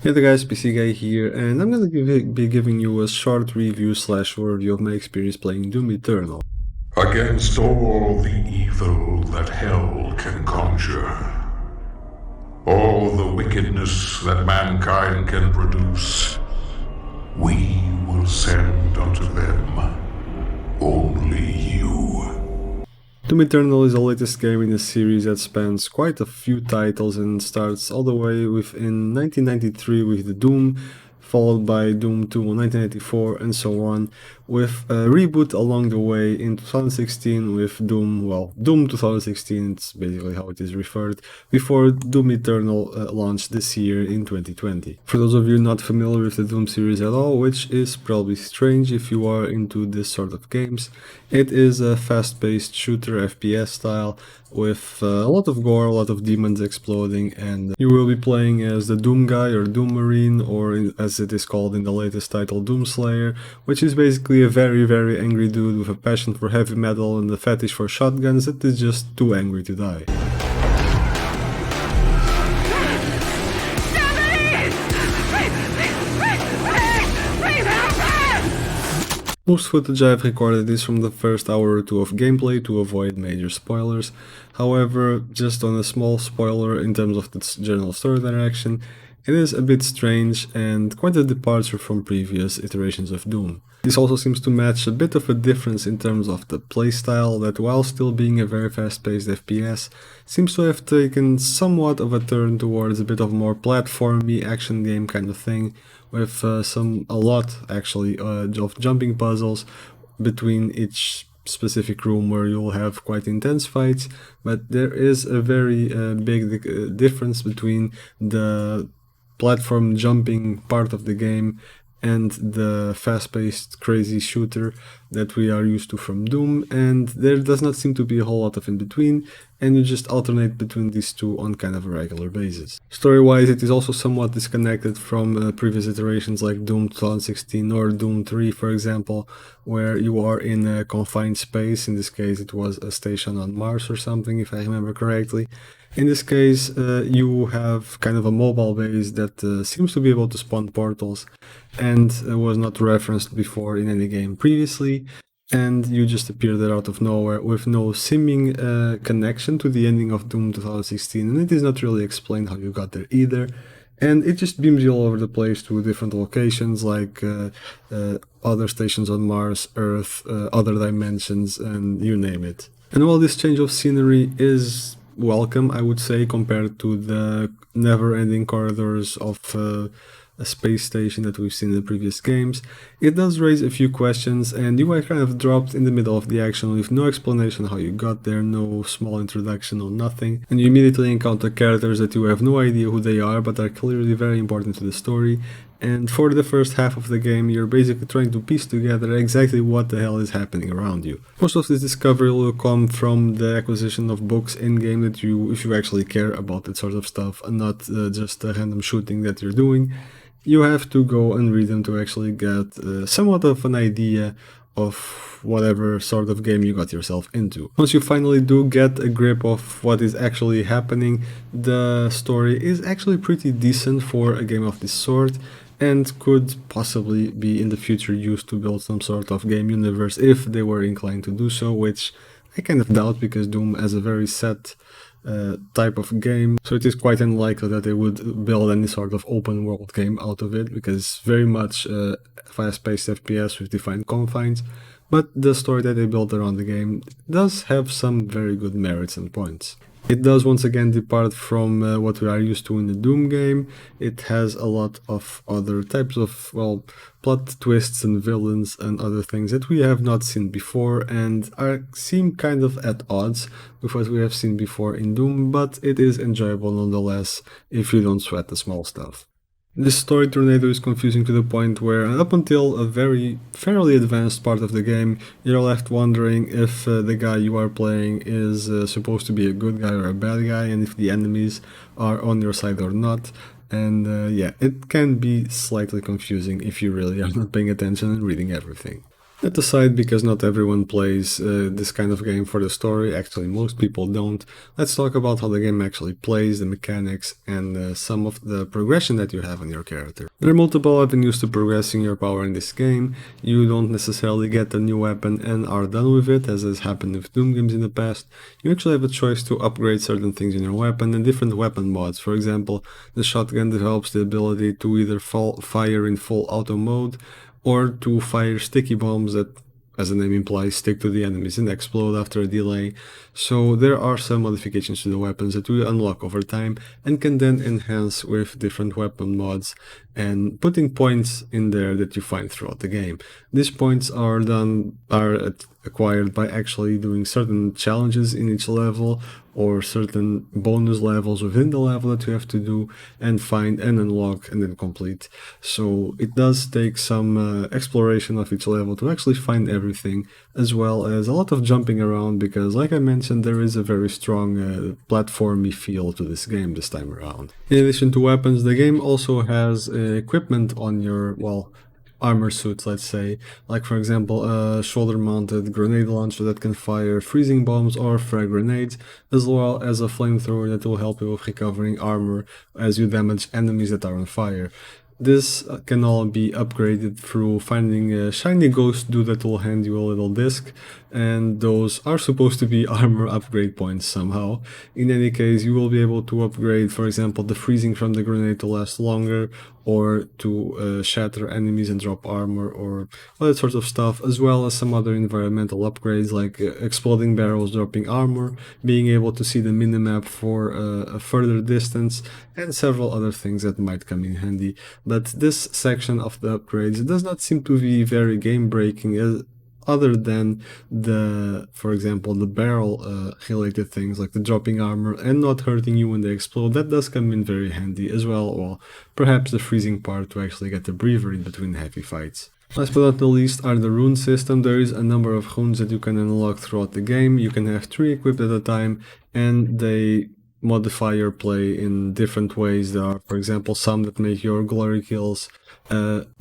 Hey there guys, PC Guy here, and I'm gonna be giving you a short review slash overview of my experience playing Doom Eternal. Against all the evil that hell can conjure, all the wickedness that mankind can produce, we will send unto them only you. Doom Eternal is the latest game in a series that spans quite a few titles and starts all the way in 1993 with the Doom, followed by Doom 2 in 1984 and so on, with a reboot along the way in 2016 with Doom 2016, it's basically how it is referred, before Doom Eternal launched this year in 2020. For those of you not familiar with the Doom series at all, which is probably strange if you are into this sort of games, it is a fast-paced shooter FPS style with a lot of gore, a lot of demons exploding, and you will be playing as the Doom Guy or Doom Marine, or as it is called in the latest title, Doom Slayer, which is basically a very angry dude with a passion for heavy metal and a fetish for shotguns that is just too angry to die. Most footage I've recorded is from the first hour or two of gameplay to avoid major spoilers. However, just on a small spoiler in terms of the general story direction, it is a bit strange and quite a departure from previous iterations of Doom. This also seems to match a bit of a difference in terms of the playstyle that, while still being a very fast-paced FPS, seems to have taken somewhat of a turn towards a bit of more platformy action game kind of thing, with a lot actually of jumping puzzles between each specific room where you'll have quite intense fights, but there is a very big difference between the platform jumping part of the game and the fast-paced crazy shooter that we are used to from Doom, and there does not seem to be a whole lot of in between, and you just alternate between these two on kind of a regular basis. Story-wise, it is also somewhat disconnected from previous iterations like Doom 2016 or Doom 3, for example, where you are in a confined space. In this case it was a station on Mars or something, if I remember correctly. In this case, you have kind of a mobile base that seems to be able to spawn portals and was not referenced before in any game previously, and you just appear there out of nowhere with no seeming connection to the ending of Doom 2016, and it is not really explained how you got there either. And it just beams you all over the place to different locations like other stations on Mars, Earth, other dimensions, and you name it. And while this change of scenery is welcome, I would say, compared to the never-ending corridors of a space station that we've seen in the previous games, it does raise a few questions, and you are kind of dropped in the middle of the action with no explanation how you got there, no small introduction, no nothing, and you immediately encounter characters that you have no idea who they are but are clearly very important to the story. And for the first half of the game, you're basically trying to piece together exactly what the hell is happening around you. Most of this discovery will come from the acquisition of books in-game that if you actually care about that sort of stuff, and not just a random shooting that you're doing. You have to go and read them to actually get somewhat of an idea of whatever sort of game you got yourself into. Once you finally do get a grip of what is actually happening, the story is actually pretty decent for a game of this sort, and could possibly be in the future used to build some sort of game universe if they were inclined to do so, which I kind of doubt, because Doom has a very set type of game, so it is quite unlikely that they would build any sort of open world game out of it, because very much fast-paced FPS with defined confines. But the story that they built around the game does have some very good merits and points. It does once again depart from what we are used to in the Doom game. It has a lot of other types of, plot twists and villains and other things that we have not seen before, and seem kind of at odds with what we have seen before in Doom, but it is enjoyable nonetheless if you don't sweat the small stuff. This story tornado is confusing to the point where, up until a fairly advanced part of the game, you're left wondering if the guy you are playing is supposed to be a good guy or a bad guy, and if the enemies are on your side or not. And yeah, it can be slightly confusing if you really are not paying attention and reading everything. That aside, because not everyone plays this kind of game for the story, actually most people don't, let's talk about how the game actually plays, the mechanics, and some of the progression that you have in your character. There are multiple avenues to progressing your power in this game. You don't necessarily get a new weapon and are done with it, as has happened with Doom games in the past. You actually have a choice to upgrade certain things in your weapon and different weapon mods. For example, the shotgun develops the ability to either fire in full auto mode, or to fire sticky bombs that, as the name implies, stick to the enemies and explode after a delay. So there are some modifications to the weapons that we unlock over time and can then enhance with different weapon mods and putting points in there that you find throughout the game. These points are acquired by actually doing certain challenges in each level or certain bonus levels within the level that you have to do and find and unlock and then complete. So it does take some exploration of each level to actually find everything, as well as a lot of jumping around, because like I mentioned, there is a very strong platformy feel to this game this time around. In addition to weapons, the game also has equipment on your, well, armor suits, let's say, like for example a shoulder mounted grenade launcher that can fire freezing bombs or frag grenades, as well as a flamethrower that will help you with recovering armor as you damage enemies that are on fire. This can all be upgraded through finding a shiny ghost dude that will hand you a little disc, and those are supposed to be armor upgrade points somehow. In any case, you will be able to upgrade, for example, the freezing from the grenade to last longer, or to shatter enemies and drop armor, or all that sort of stuff, as well as some other environmental upgrades like exploding barrels dropping armor, being able to see the minimap for a further distance, and several other things that might come in handy. But this section of the upgrades does not seem to be very game breaking, other than the, for example, the barrel related things like the dropping armor and not hurting you when they explode. That does come in very handy as well, or perhaps the freezing part to actually get a breather in between heavy fights. Last but not the least are the rune system. There is a number of runes that you can unlock throughout the game. You can have 3 equipped at a time, and they modify your play in different ways. There are, for example, some that make your glory kills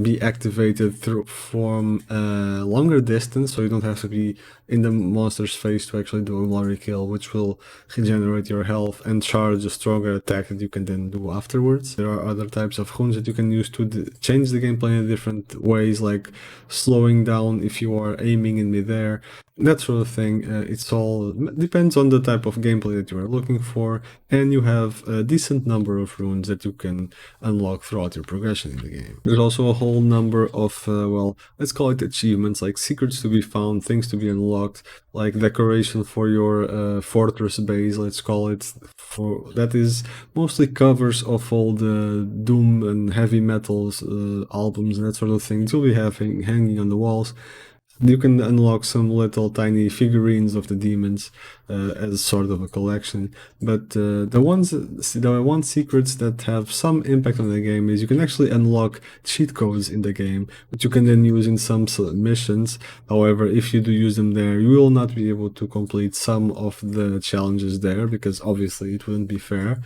be activated from a longer distance, so you don't have to be in the monster's face to actually do a glory kill, which will regenerate your health and charge a stronger attack that you can then do afterwards. There are other types of runes that you can use to change the gameplay in different ways, like slowing down if you are aiming in midair, that sort of thing. It's all depends on the type of gameplay that you are looking for, and you have a decent number of runes that you can unlock throughout your progression in the game. There's also a whole number of, well, let's call it achievements, like secrets to be found, things to be unlocked, like decoration for your fortress base, let's call it. That is mostly covers of all the Doom and heavy metals albums and that sort of thing you'll be having hanging on the walls. You can unlock some little tiny figurines of the demons as sort of a collection, but the one secrets that have some impact on the game is you can actually unlock cheat codes in the game, which you can then use in some missions. However, if you do use them there, you will not be able to complete some of the challenges there, because obviously it wouldn't be fair.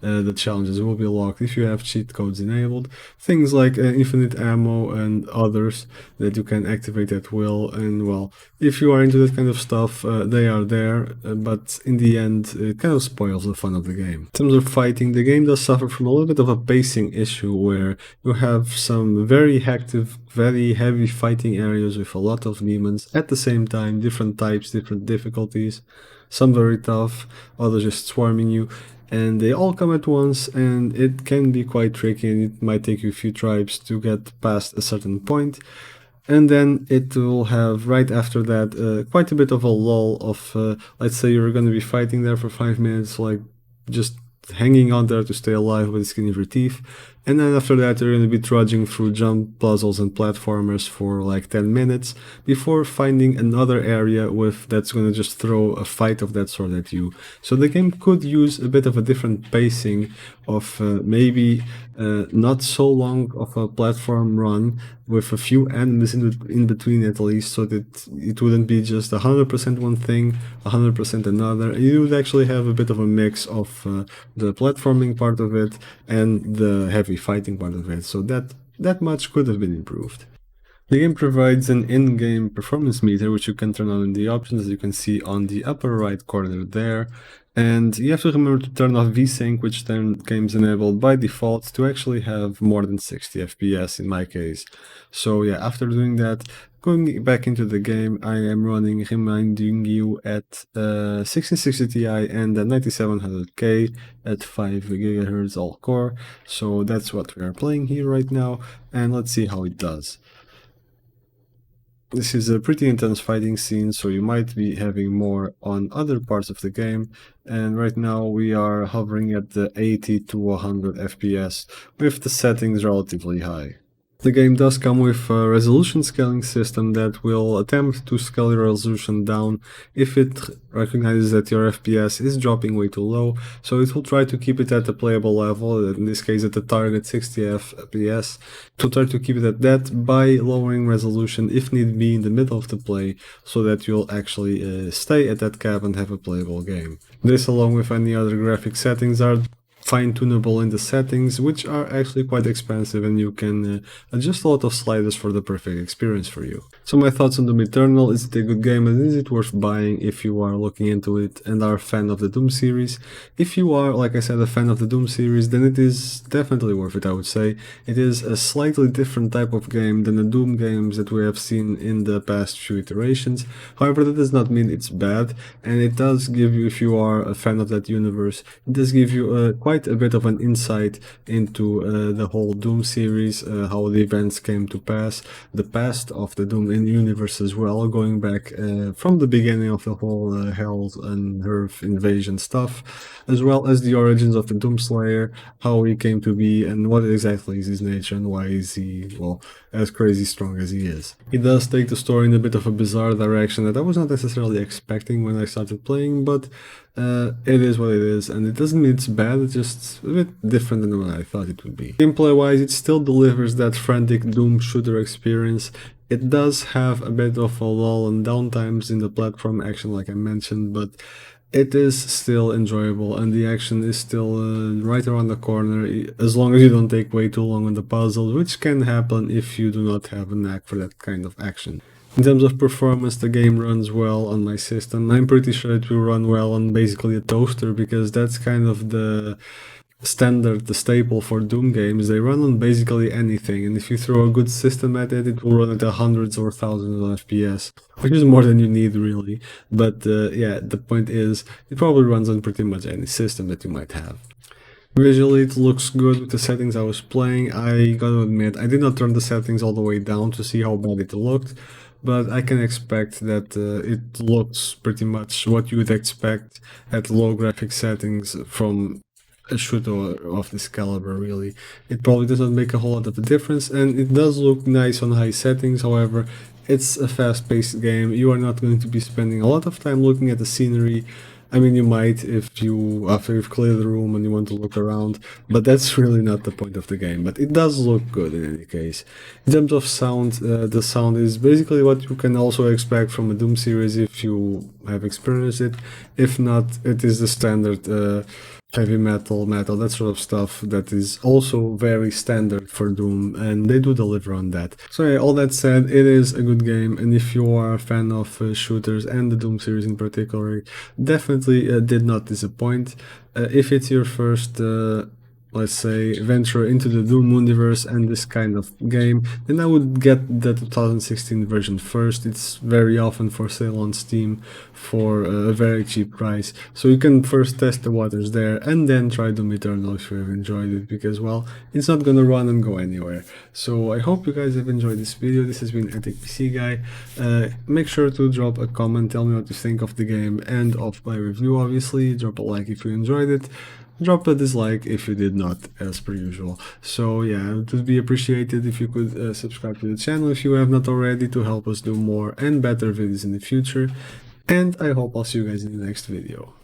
The challenges will be locked if you have cheat codes enabled. Things like infinite ammo and others that you can activate at will. And well, if you are into that kind of stuff, they are there, but in the end, it kind of spoils the fun of the game. In terms of fighting, the game does suffer from a little bit of a pacing issue where you have some very active, very heavy fighting areas with a lot of demons at the same time, different types, different difficulties. Some very tough, others just swarming you, and they all come at once, and it can be quite tricky, and it might take you a few tries to get past a certain point. And then it will have, right after that, quite a bit of a lull of, let's say you're going to be fighting there for 5 minutes, like just hanging on there to stay alive with the skin of your teeth. And then after that, you're going to be trudging through jump puzzles and platformers for like 10 minutes before finding another area that's going to just throw a fight of that sort at you. So the game could use a bit of a different pacing of maybe not so long of a platform run with a few enemies in between at least, so that it wouldn't be just 100% one thing, 100% another. You would actually have a bit of a mix of the platforming part of it and the heavy fighting part of it, so that much could have been improved. The game provides an in-game performance meter, which you can turn on in the options, as you can see on the upper right corner there. And you have to remember to turn off VSync, which then game's enabled by default to actually have more than 60 FPS in my case. So yeah, after doing that, going back into the game, I am running, reminding you, at 1660 Ti and 9700K at 5 GHz all core. So that's what we are playing here right now, and let's see how it does. This is a pretty intense fighting scene, so you might be having more on other parts of the game, and right now we are hovering at the 80 to 100 FPS with the settings relatively high. The game does come with a resolution scaling system that will attempt to scale your resolution down if it recognizes that your FPS is dropping way too low, so it will try to keep it at a playable level, in this case at the target 60 FPS. It will try to keep it at that by lowering resolution if need be in the middle of the play, so that you'll actually stay at that cap and have a playable game. This, along with any other graphic settings, are fine-tunable in the settings, which are actually quite expensive, and you can adjust a lot of sliders for the perfect experience for you. So my thoughts on Doom Eternal: is it a good game, and is it worth buying if you are looking into it and are a fan of the Doom series? If you are, like I said, a fan of the Doom series, then it is definitely worth it, I would say. It is a slightly different type of game than the Doom games that we have seen in the past few iterations. However, that does not mean it's bad, and it does give you, if you are a fan of that universe, it does give you quite a bit of an insight into the whole Doom series, how the events came to pass, the past of the Doom universe as well, going back from the beginning of the whole Hell and Earth invasion stuff, as well as the origins of the Doom Slayer, how he came to be, and what exactly is his nature, and why is he, well, as crazy strong as he is. He does take the story in a bit of a bizarre direction that I was not necessarily expecting when I started playing, but it is what it is, and it doesn't mean it's bad, it's just a bit different than what I thought it would be. Gameplay wise, it still delivers that frantic Doom shooter experience. It does have a bit of a lull and downtimes in the platform action, like I mentioned, but it is still enjoyable, and the action is still right around the corner, as long as you don't take way too long on the puzzles, which can happen if you do not have a knack for that kind of action. In terms of performance, the game runs well on my system. I'm pretty sure it will run well on basically a toaster, because that's kind of the standard, the staple for Doom games. They run on basically anything, and if you throw a good system at it, it will run at hundreds or thousands of FPS, which is more than you need really. But yeah, the point is, it probably runs on pretty much any system that you might have. Visually, it looks good with the settings I was playing. I gotta admit, I did not turn the settings all the way down to see how bad it looked, but I can expect that it looks pretty much what you would expect at low graphic settings from a shooter of this caliber, really. It probably does not make a whole lot of a difference, and it does look nice on high settings. However, it's a fast-paced game. You are not going to be spending a lot of time looking at the scenery. I mean, you might if you, after you've cleared the room and you want to look around, but that's really not the point of the game. But it does look good in any case. In terms of sound, the sound is basically what you can also expect from a Doom series if you have experienced it. If not, it is the standard heavy metal, that sort of stuff that is also very standard for Doom, and they do deliver on that. So yeah, all that said, it is a good game, and if you are a fan of shooters and the Doom series in particular, definitely did not disappoint. If it's your first let's say, venture into the Doom universe and this kind of game, then I would get the 2016 version first. It's very often for sale on Steam for a very cheap price, so you can first test the waters there and then try Doom Eternal if you have enjoyed it, because, well, it's not gonna run and go anywhere. So I hope you guys have enjoyed this video. This has been Epic PC Guy. Make sure to drop a comment, tell me what you think of the game and of my review, obviously. Drop a like if you enjoyed it. Drop a dislike if you did not, as per usual. So yeah, it would be appreciated if you could subscribe to the channel if you have not already, to help us do more and better videos in the future. And I hope I'll see you guys in the next video.